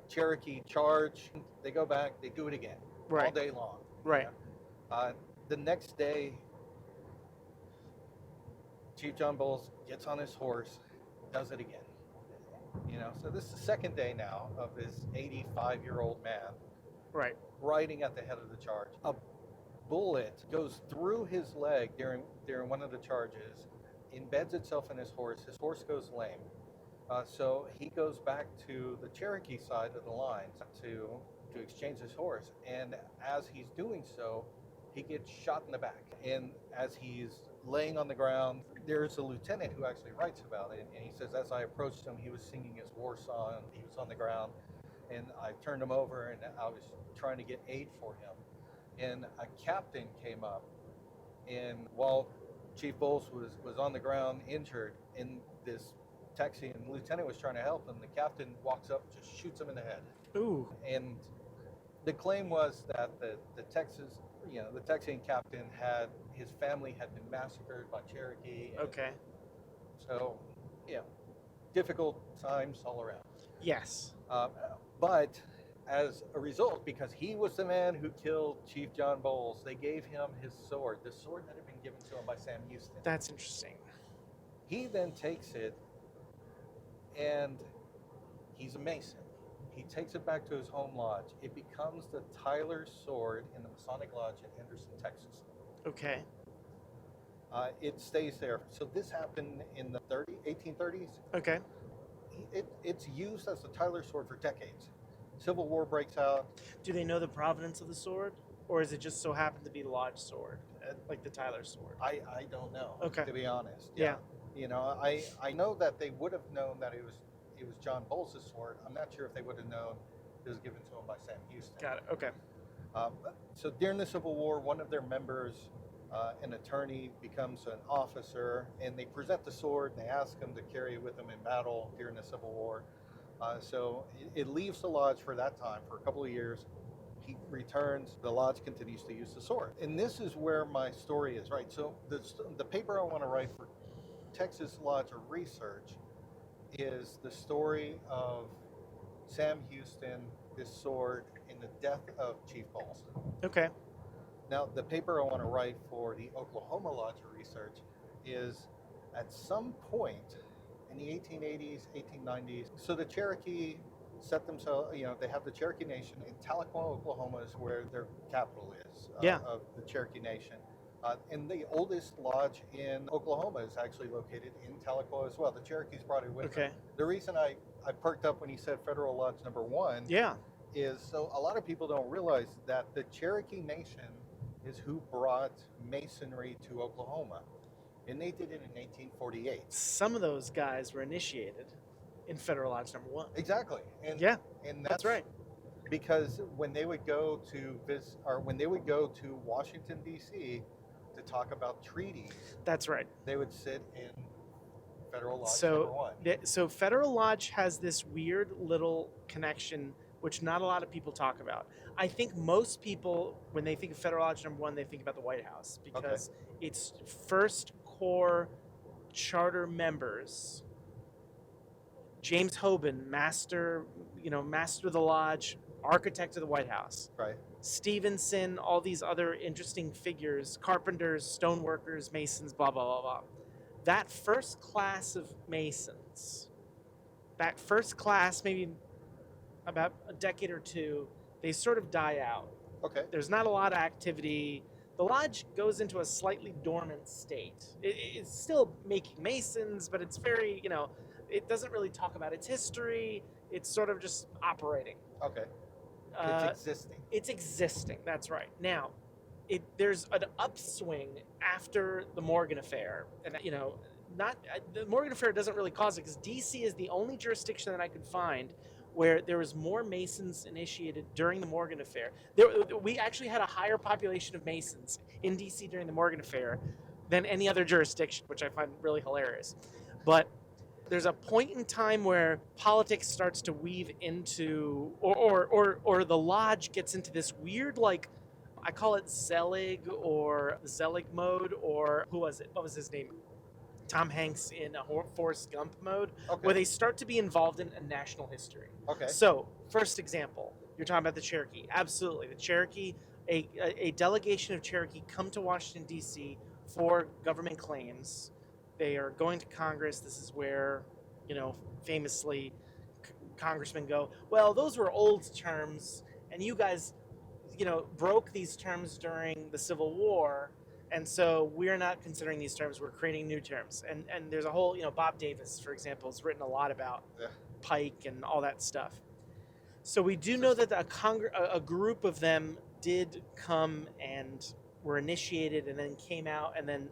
Cherokee charge, they go back, they do it again all Right. day long. Right. The next day, Chief John Bowles gets on his horse, does it again. So this is the second day now of this 85-year-old man Right. riding at the head of the charge. A bullet goes through his leg during one of the charges, embeds itself in his horse. His horse goes lame. So he goes back to the Cherokee side of the line to exchange his horse. And as he's doing so, he gets shot in the back. And as he's laying on the ground, there's a lieutenant who actually writes about it. And he says, as I approached him, he was singing his war song. He was on the ground. And I turned him over, and I was trying to get aid for him. And a captain came up. And while Chief Bowles was on the ground injured, and this Texian lieutenant was trying to help him, the captain walks up and just shoots him in the head. Ooh. And the claim was that the Texian captain his family had been massacred by Cherokee. Okay. So, difficult times all around. Yes. But as a result, because he was the man who killed Chief John Bowles, they gave him his sword, the sword that had been given to him by Sam Houston. That's interesting. He then takes it, and he's a Mason. He takes it back to his home lodge. It becomes the Tyler sword in the Masonic Lodge in Henderson, Texas. Okay. It stays there. So this happened in the 1830s. Okay. It's used as the Tyler sword for decades. Civil War breaks out. Do they know the provenance of the sword? Or is it just so happened to be the lodge sword, like the Tyler sword? I don't know, Okay. to be honest. Yeah. I know that they would have known that it was John Bowles' sword. I'm not sure if they would have known it was given to him by Sam Houston. Got it. Okay. So during the Civil War, one of their members, an attorney, becomes an officer, and they present the sword, and they ask him to carry it with them in battle during the Civil War. So it leaves the lodge for that time, for a couple of years. He returns, the lodge continues to use the sword. And this is where my story is, right? So the paper I want to write for Texas Lodge of Research is the story of Sam Houston, this sword, and the death of Chief Bowles. Okay. Now, the paper I want to write for the Oklahoma Lodge of Research is at some point in the 1880s, 1890s. So the Cherokee set themselves, they have the Cherokee Nation in Tahlequah, Oklahoma is where their capital is of the Cherokee Nation. And the oldest lodge in Oklahoma is actually located in Tahlequah as well. The Cherokees brought it with them. The reason I perked up when you said Federal Lodge number 1 is so a lot of people don't realize that the Cherokee Nation is who brought Masonry to Oklahoma. And they did it in 1848. Some of those guys were initiated in Federal Lodge number 1. Exactly. And that's right. Because when they would go to visit, or when they would go to Washington, D.C., to talk about treaties. That's right. They would sit in Federal Lodge number 1. So Federal Lodge has this weird little connection which not a lot of people talk about. I think most people, when they think of Federal Lodge number 1, they think about the White House because its first core charter members, James Hoban, master of the lodge, architect of the White House. Right. Stevenson, all these other interesting figures, carpenters, stoneworkers, masons, blah, blah, blah, blah. That first class of masons, that first class, maybe about a decade or two, they sort of die out. Okay. There's not a lot of activity. The lodge goes into a slightly dormant state. It's still making masons, but it's very, it doesn't really talk about its history. It's sort of just operating. Okay. It's existing. It's existing, that's right. Now, there's an upswing after the Morgan affair. And, the Morgan affair doesn't really cause it, because D.C. is the only jurisdiction that I could find where there was more Masons initiated during the Morgan affair. We actually had a higher population of Masons in D.C. during the Morgan affair than any other jurisdiction, which I find really hilarious. But there's a point in time where politics starts to weave into, or the lodge gets into this weird, I call it Zelig mode, or who was it? What was his name? Tom Hanks in a Forrest Gump mode, where they start to be involved in a national history. Okay. So, first example, you're talking about the Cherokee. Absolutely. The Cherokee, a delegation of Cherokee come to Washington, D.C. for government claims. They are going to Congress. This is where, famously congressmen go, well, those were old terms, and you guys, broke these terms during the Civil War, and so we're not considering these terms. We're creating new terms. And there's a whole, Bob Davis, for example, has written a lot about Pike and all that stuff. So we do know that a group of them did come and were initiated and then came out and then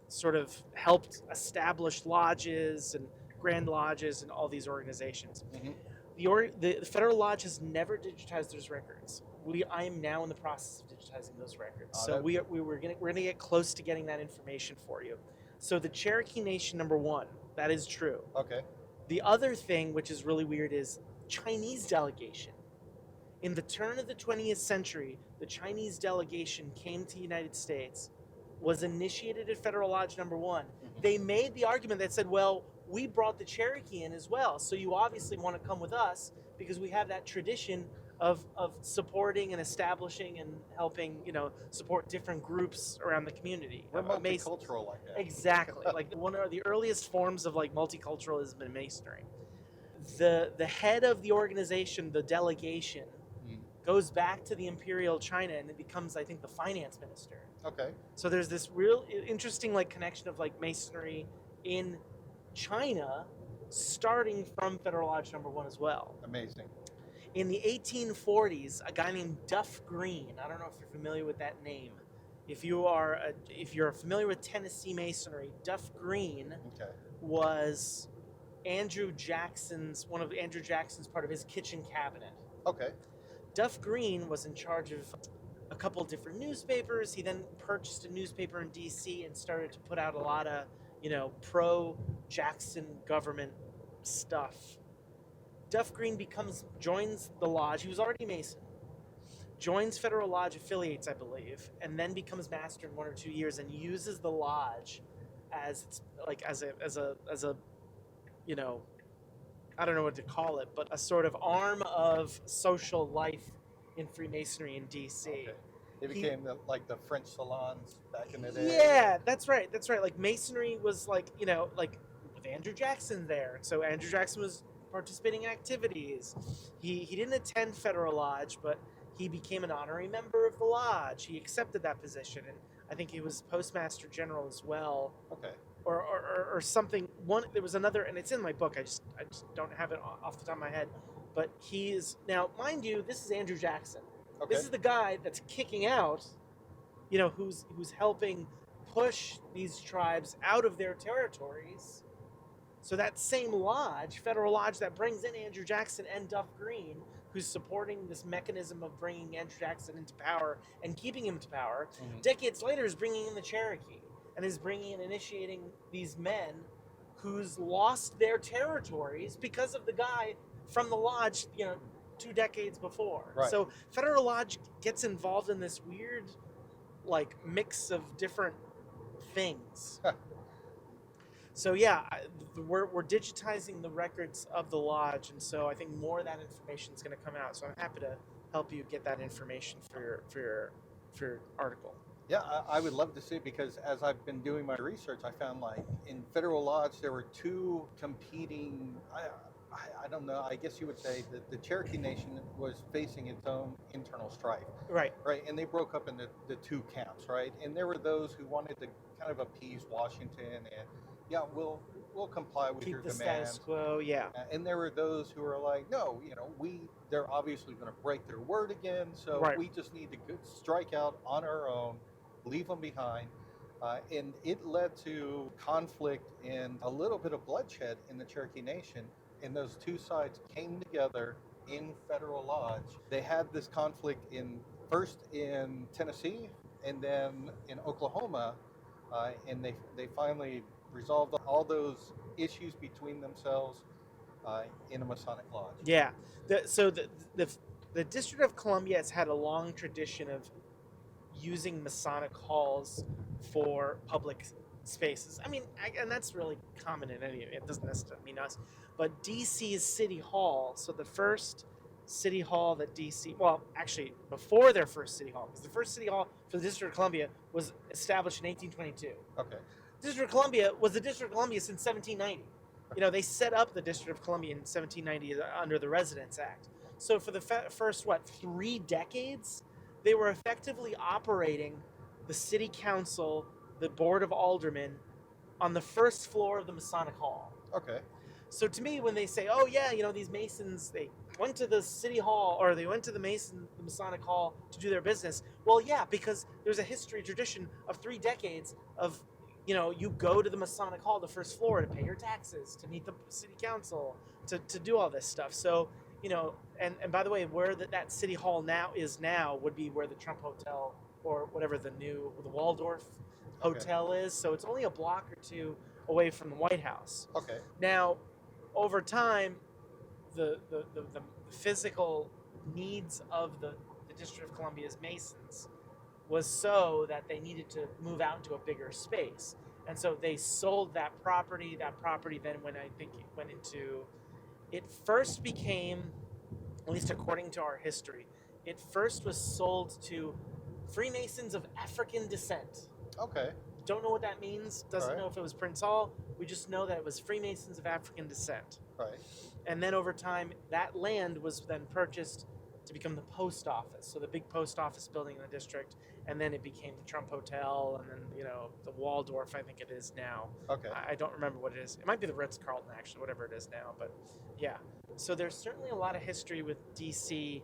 sort of helped establish lodges and grand lodges and all these organizations. Mm-hmm. The Federal Lodge has never digitized those records. I am now in the process of digitizing those records. So we're gonna get close to getting that information for you. So the Cherokee Nation, number one, that is true. Okay. The other thing, which is really weird, is Chinese delegation. In the turn of the 20th century, the Chinese delegation came to the United States, was initiated at Federal Lodge number one. Mm-hmm. They made the argument that said, well, we brought the Cherokee in as well, so you obviously want to come with us because we have that tradition of supporting and establishing and helping, support different groups around the community. We're multicultural like that. Exactly. Like one of the earliest forms of multiculturalism in Masonry. The head of the organization, the delegation, goes back to the Imperial China, and it becomes, I think, the finance minister. Okay. So there's this real interesting connection of Masonry in China, starting from Federal Lodge number one as well. Amazing. In the 1840s, a guy named Duff Green, I don't know if you're familiar with that name. If you're familiar with Tennessee Masonry, Duff Green was one of Andrew Jackson's part of his kitchen cabinet. Okay. Duff Green was in charge of a couple different newspapers. He then purchased a newspaper in D.C. and started to put out a lot of, pro-Jackson government stuff. Duff Green joins the lodge. He was already Mason. Joins Federal Lodge, affiliates, I believe, and then becomes master in 1 or 2 years and uses the lodge as a I don't know what to call it, but a sort of arm of social life in Freemasonry in D.C. Okay. It became the French salons back in the day. Yeah, that's right. Masonry was with Andrew Jackson there. So Andrew Jackson was participating in activities. He didn't attend Federal Lodge, but he became an honorary member of the lodge. He accepted that position, and I think he was Postmaster General as well. Okay. Or something. There was another, and it's in my book. I just don't have it off the top of my head. But he is now, mind you, this is Andrew Jackson. Okay. This is the guy that's kicking out, who's helping push these tribes out of their territories. So that same lodge, Federal Lodge, that brings in Andrew Jackson and Duff Green, who's supporting this mechanism of bringing Andrew Jackson into power and keeping him to power, decades later is bringing in the Cherokee and is bringing and initiating these men who's lost their territories because of the guy from the lodge, 2 decades before. Right. So Federal Lodge gets involved in this weird, mix of different things. So yeah, we're digitizing the records of the lodge, and so I think more of that information is going to come out. So I'm happy to help you get that information for your article. Yeah, I would love to see it, because as I've been doing my research, I found like in Federal Lodge there were two competing. I don't know. I guess you would say that the Cherokee Nation was facing its own internal strife. Right. Right, and they broke up into the two camps, right? And there were those who wanted to kind of appease Washington and, yeah, we'll comply with your Keep the demands. status quo, yeah. And there were those who were like, no, they're obviously going to break their word again, so Right. we just need to strike out on our own, leave them behind. And it led to conflict and a little bit of bloodshed in the Cherokee Nation. And those two sides came together in Federal Lodge. They had this conflict first in Tennessee and then in Oklahoma, and they finally resolved all those issues between themselves in a Masonic lodge. Yeah. The District of Columbia has had a long tradition of using Masonic halls for public spaces. I mean, and that's really common in any. It doesn't necessarily mean us, but DC's City Hall. So the first City Hall that DC, well, actually before their first City Hall, because the first City Hall for the District of Columbia was established in 1822. Okay. District of Columbia was the District of Columbia since 1790. They set up the District of Columbia in 1790 under the Residence Act. So for the first, 3 decades, they were effectively operating the City Council, the Board of Aldermen, on the first floor of the Masonic Hall. Okay. So to me, when they say, oh yeah, these Masons, they went to the City Hall, or they went to the Masonic Hall to do their business. Well, yeah, because there's a history, tradition of 3 decades of, you go to the Masonic Hall, the first floor, to pay your taxes, to meet the City Council, to do all this stuff. So, and by the way, where that City Hall now would be where the Trump Hotel, or whatever the Waldorf Hotel is. So it's only a block or two away from the White House. Okay. Now, over time, the physical needs of the District of Columbia's Masons was so that they needed to move out into a bigger space. And so they sold that property. That property then it first became, at least according to our history, it first was sold to Freemasons of African descent. Okay. Don't know what that means. Doesn't know if it was Prince Hall. We just know that it was Freemasons of African descent. Right. And then over time, that land was then purchased to become the post office. So the big post office building in the district, and then it became the Trump Hotel, and then the Waldorf, I think it is now. Okay. I don't remember what it is. It might be the Ritz-Carlton, actually, whatever it is now. But yeah, so there's certainly a lot of history with DC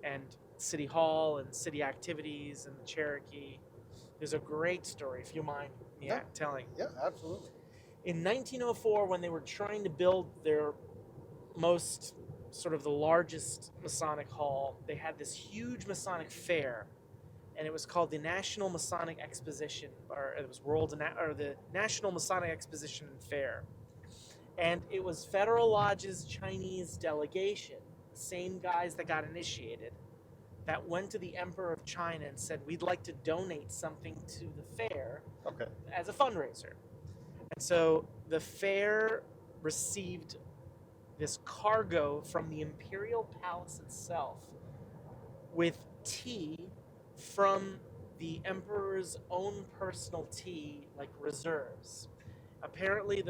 and City Hall and city activities and the Cherokee. There's a great story, if you mind me telling. Yeah, absolutely. In 1904, when they were trying to build their most sort of the largest Masonic hall, they had this huge Masonic fair, and it was called the National Masonic Exposition, or it was the National Masonic Exposition and Fair. And it was Federal Lodge's Chinese delegation, the same guys that got initiated, that went to the Emperor of China and said, we'd like to donate something to the fair as a fundraiser. And so the fair received this cargo from the Imperial Palace itself with tea from the Emperor's own personal tea, like reserves. Apparently,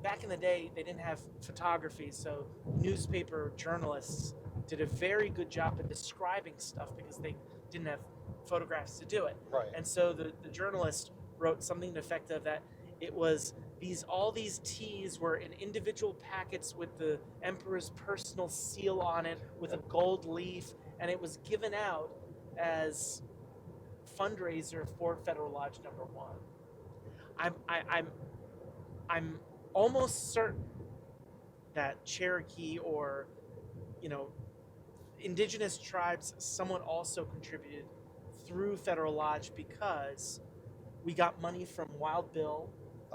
back in the day, they didn't have photography, so newspaper journalists did a very good job of describing stuff because they didn't have photographs to do it. Right. And so the journalist wrote something to the effect of that it was all these teas were in individual packets with the Emperor's personal seal on it with a gold leaf, and it was given out as fundraiser for Federal Lodge number 1. I'm almost certain that Cherokee or indigenous tribes somewhat also contributed through Federal Lodge because we got money from Wild Bill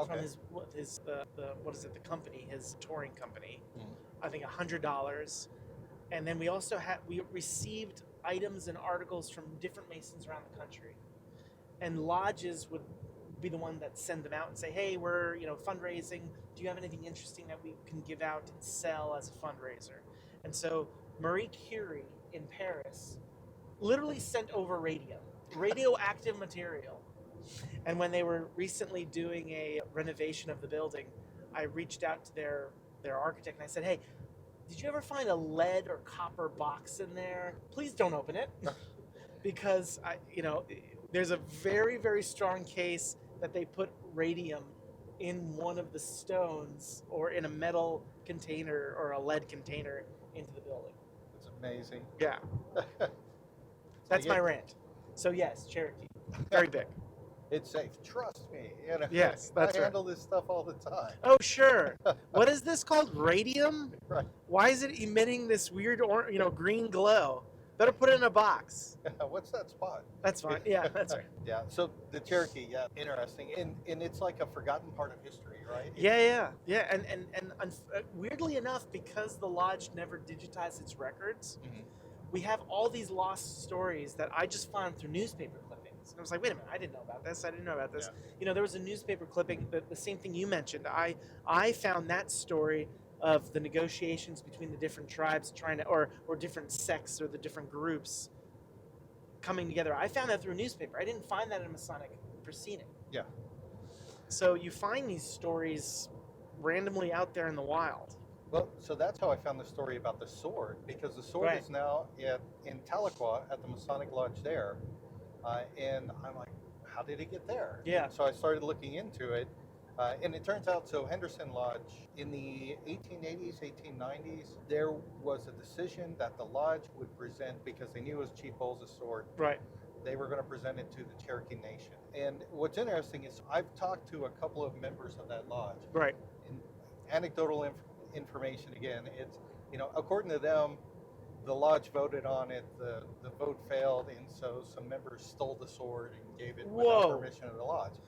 from the company, his touring company. I think $100, and then we received items and articles from different Masons around the country, and lodges would be the one that send them out and say, hey, we're fundraising. Do you have anything interesting that we can give out and sell as a fundraiser? And so Marie Curie in Paris literally sent over radioactive material. And when they were recently doing a renovation of the building, I reached out to their architect and I said, hey, did you ever find a lead or copper box in there? Please don't open it. Because there's a very, very strong case that they put radium in one of the stones or in a metal container or a lead container into the building. It's amazing. Yeah. That's my rant. So yes, Cherokee, very big. It's safe. Trust me. Yes, that's I handle this stuff all the time. Oh, sure. What is this called? Radium? Right. Why is it emitting this weird, green glow? Better put it in a box. What's that spot? That's fine. Yeah, that's right. Yeah. So the Cherokee, interesting, and it's like a forgotten part of history, right? Yeah. And weirdly enough, because the lodge never digitized its records, we have all these lost stories that I just found through newspaper clippings. And I was like, wait a minute, I didn't know about this. Yeah. There was a newspaper clipping, the same thing you mentioned. I found that story of the negotiations between the different tribes trying to, or different sects or the different groups coming together. I found that through a newspaper. I didn't find that in a Masonic proceeding. Yeah. So you find these stories randomly out there in the wild. Well, so that's how I found the story about the sword, because the sword is now in Tahlequah at the Masonic Lodge there. And I'm like, how did it get there? Yeah. And so I started looking into it. And it turns out, so Henderson Lodge, in the 1880s, 1890s, there was a decision that the lodge would present, because they knew it was Chief Bowles' sword. Right. They were going to present it to the Cherokee Nation. And what's interesting is I've talked to a couple of members of that lodge. Right. And anecdotal information again, it's, according to them, the lodge voted on it, the vote failed, and so some members stole the sword and gave it without permission of the lodge.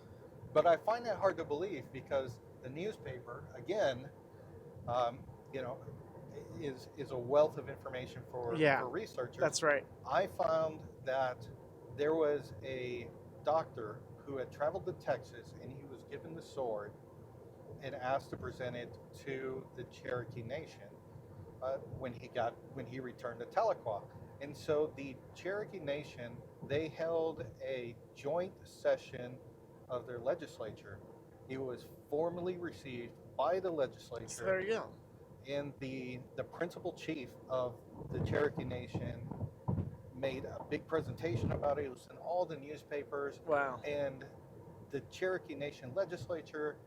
But I find that hard to believe, because the newspaper, again, is a wealth of information for researchers. That's right. I found that there was a doctor who had traveled to Texas, and he was given the sword and asked to present it to the Cherokee Nation when he returned to Tahlequah. And so the Cherokee Nation, they held a joint session of their legislature. He was formally received by the legislature. So there you go. And the principal chief of the Cherokee Nation made a big presentation about it. It was in all the newspapers. Wow. And the Cherokee Nation legislature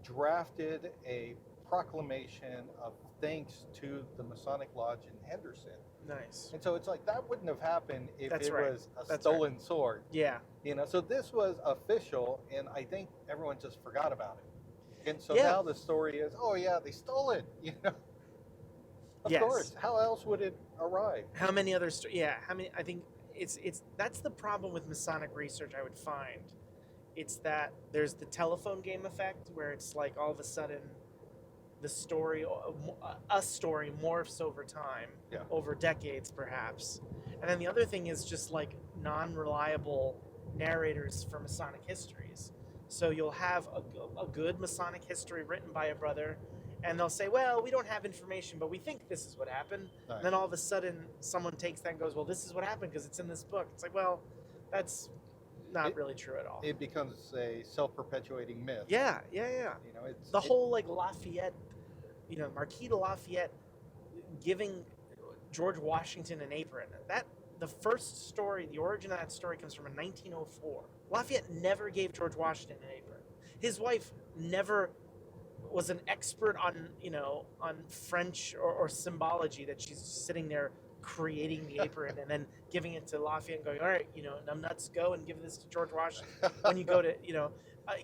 drafted a proclamation of thanks to the Masonic Lodge in Henderson. Nice. And so it's like, that wouldn't have happened if That's it right. was a That's stolen sword. Yeah. So this was official, and I think everyone just forgot about it. And so Yeah. now the story is, oh yeah, they stole it. Of Yes. course. How else would it arrive? How many other how many? I think it's that's the problem with Masonic research. I would find it's that there's the telephone game effect, where it's like all of a sudden the story, a story morphs over time, over decades perhaps. And then the other thing is just like non-reliable narrators for Masonic histories. So you'll have a good Masonic history written by a brother, and they'll say, well, we don't have information, but we think this is what happened. Right. And then all of a sudden someone takes that and goes, well, this is what happened because it's in this book. It's like, well, that's not really true at all. It becomes a self-perpetuating myth. Yeah. It's The whole like Lafayette, Marquis de Lafayette giving George Washington an apron. The first story, the origin of that story comes from in 1904. Lafayette never gave George Washington an apron. His wife never was an expert on French or symbology, that she's sitting there creating the apron and then giving it to Lafayette and going, all right, numbnuts, go and give this to George Washington. When you go to,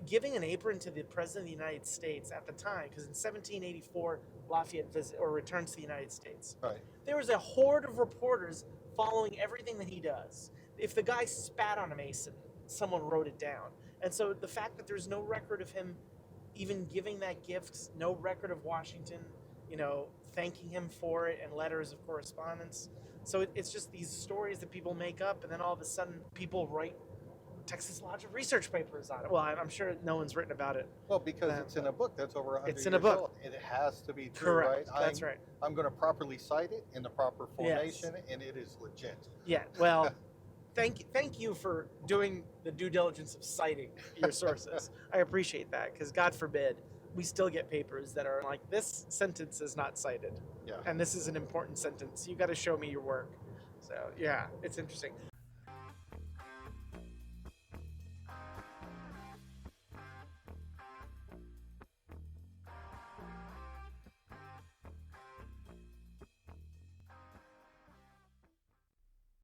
giving an apron to the President of the United States at the time, because in 1784, Lafayette returns to the United States. Right. There was a horde of reporters following everything that he does. If the guy spat on a Mason, someone wrote it down. And so the fact that there's no record of him even giving that gift, no record of Washington, thanking him for it, and letters of correspondence. So it's just these stories that people make up, and then all of a sudden people write Texas Lodge of Research papers on it. Well, I'm sure no one's written about it. Well, because it's in a book that's over 100 It's in a years book. old. It has to be true, Correct. right? That's right. I'm going to properly cite it in the proper formation, and it is legit. Yeah. Well, thank you for doing the due diligence of citing your sources. I appreciate that, because God forbid we still get papers that are like, this sentence is not cited. Yeah. And this is an important sentence. You got to show me your work. So yeah, it's interesting.